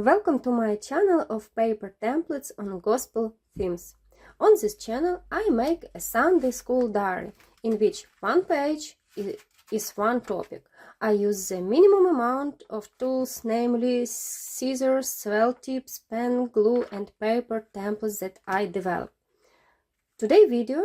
Welcome to my channel of paper templates on gospel themes. On this channel I make a Sunday school diary in which one page is one topic. I use the minimum amount of tools, namely scissors, swell tips, pen, glue and paper templates that I develop. Today's video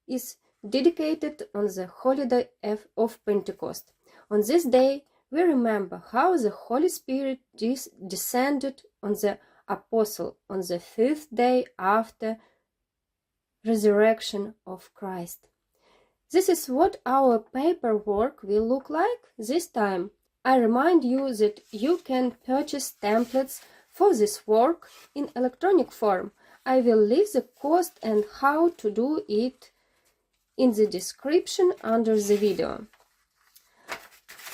is dedicated on the holiday of Pentecost. On this day we remember how the Holy Spirit descended on the apostle on the fifth day after resurrection of Christ. This is what our paperwork will look like this time. I remind you that you can purchase templates for this work in electronic form. I will leave the cost and how to do it in the description under the video.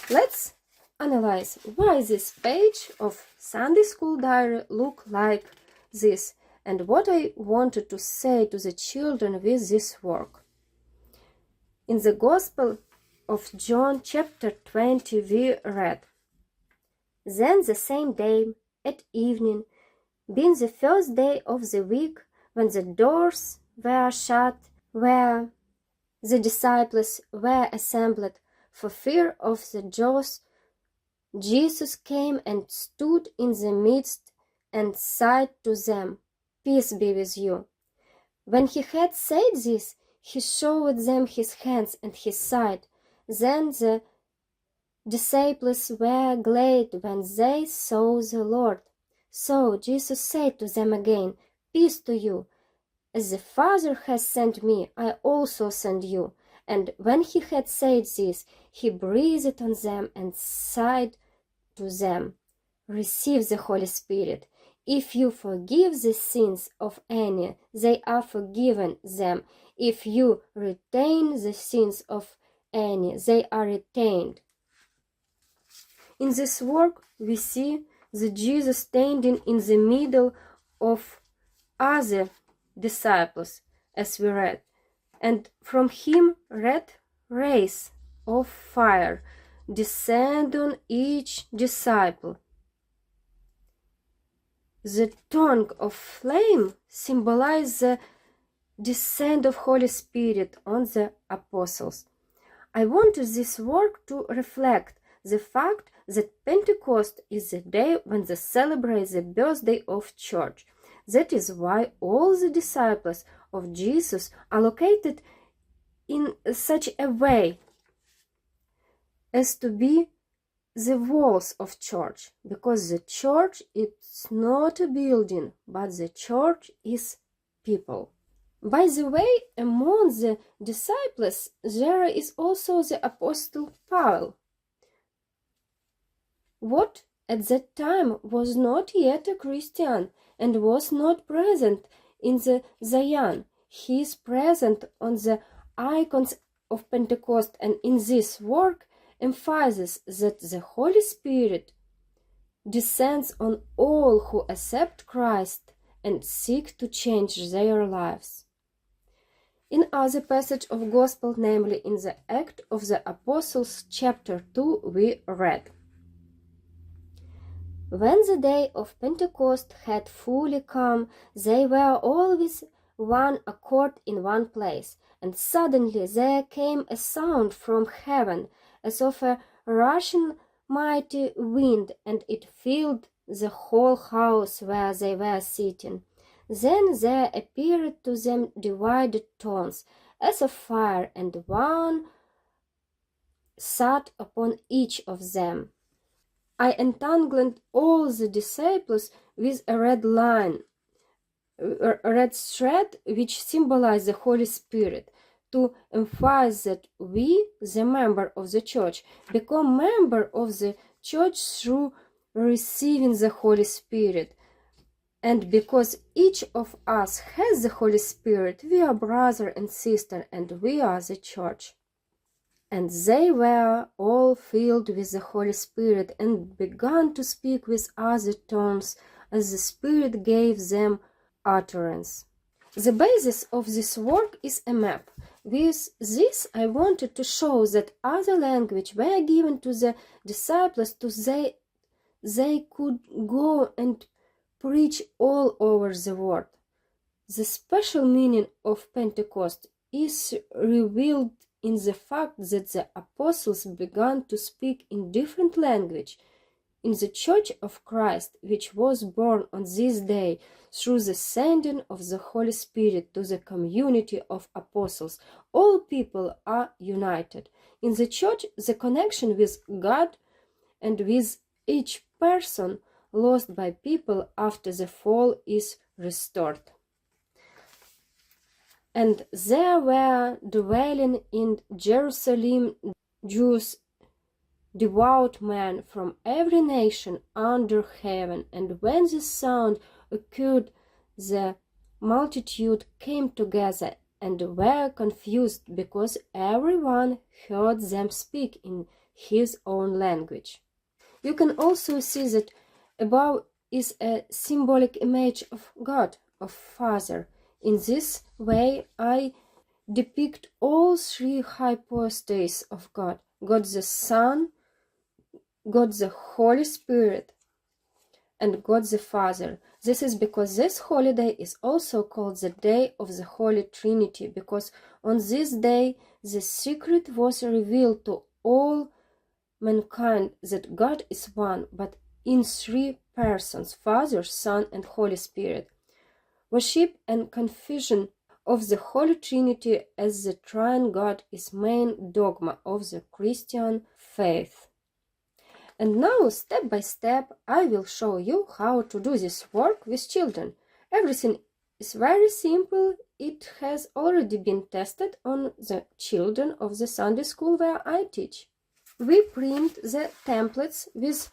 Let's analyze why this page of Sunday school diary look like this and what I wanted to say to the children with this work. In the Gospel of John chapter 20 we read, "Then the same day at evening, being the first day of the week, when the doors were shut, where the disciples were assembled for fear of the Jews, Jesus came and stood in the midst and said to them, 'Peace be with you.' When he had said this, he showed them his hands and his side. Then the disciples were glad when they saw the Lord. So Jesus said to them again, 'Peace to you. As the Father has sent me, I also send you.' And when he had said this, he breathed on them and said to them, 'Receive the Holy Spirit. If you forgive the sins of any, they are forgiven them. If you retain the sins of any, they are retained.'" In this work, we see the Jesus standing in the middle of other disciples, as we read, and from him red rays of fire descend on each disciple. The tongue of flame symbolizes the descent of Holy Spirit on the apostles. I wanted this work to reflect the fact that Pentecost is the day when they celebrate the birthday of Church. That is why all the disciples of Jesus are located in such a way as to be the walls of church, because the church is not a building, but the church is people. By the way, among the disciples there is also the apostle Paul, what at that time was not yet a Christian and was not present in the Zion. He is present on the icons of Pentecost, and in this work emphasizes that the Holy Spirit descends on all who accept Christ and seek to change their lives. In other passage of Gospel, namely in the Act of the Apostles chapter 2, we read, "When the day of Pentecost had fully come, they were all with one accord in one place, and suddenly there came a sound from heaven, as of a rushing mighty wind, and it filled the whole house where they were sitting. Then there appeared to them divided tongues, as of fire, and one sat upon each of them. I entangled all the disciples with a red line, a red thread which symbolizes the Holy Spirit, to emphasize that we, the member of the church, become member of the church through receiving the Holy Spirit. And because each of us has the Holy Spirit, we are brother and sister, and we are the church. And they were all filled with the Holy Spirit and began to speak with other tongues as the Spirit gave them utterance." The basis of this work is a map. With this, I wanted to show that other languages were given to the disciples they could go and preach all over the world. The special meaning of Pentecost is revealed in the fact that the apostles began to speak in different language. In the Church of Christ, which was born on this day through the sending of the Holy Spirit to the community of apostles, all people are united. In the Church, the connection with God and with each person lost by people after the fall is restored. And there were dwelling in Jerusalem Jews, devout men from every nation under heaven, and when this sound occurred, the multitude came together and were confused because everyone heard them speak in his own language. You can also see that above is a symbolic image of God, of Father. In this way, I depict all three hypostases of God: God the Son, God the Holy Spirit, and God the Father. This is because this holiday is also called the Day of the Holy Trinity, because on this day the secret was revealed to all mankind that God is one, but in three persons: Father, Son, and Holy Spirit. Worship and confession of the Holy Trinity as the Triune God is main dogma of the Christian faith. And now, step by step, I will show you how to do this work with children. Everything is very simple. It has already been tested on the children of the Sunday school where I teach. We print the templates with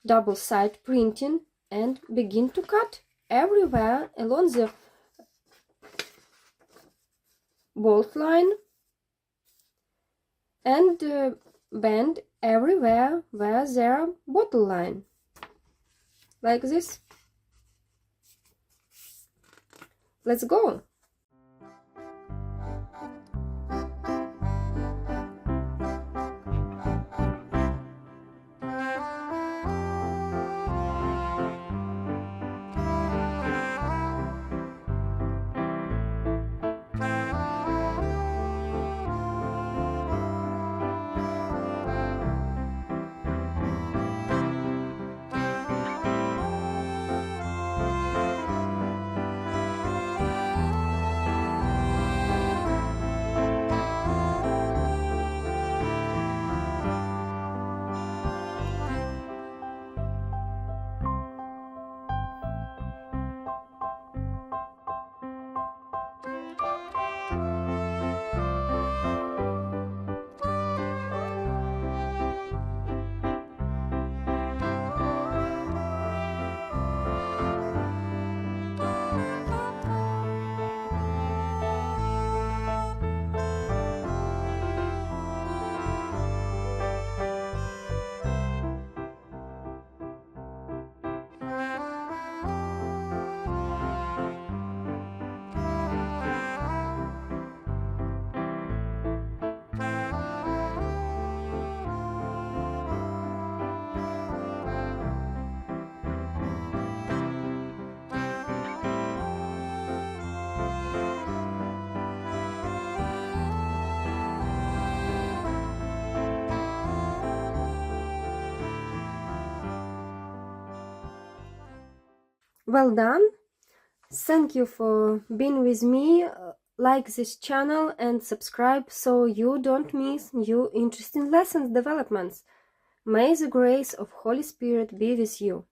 double-side printing and begin to cut everywhere along the bolt line and bend everywhere where there bottle line, like this. Let's go! Well done! Thank you for being with me. Like this channel and subscribe so you don't miss new interesting lessons developments. May the grace of Holy Spirit be with you.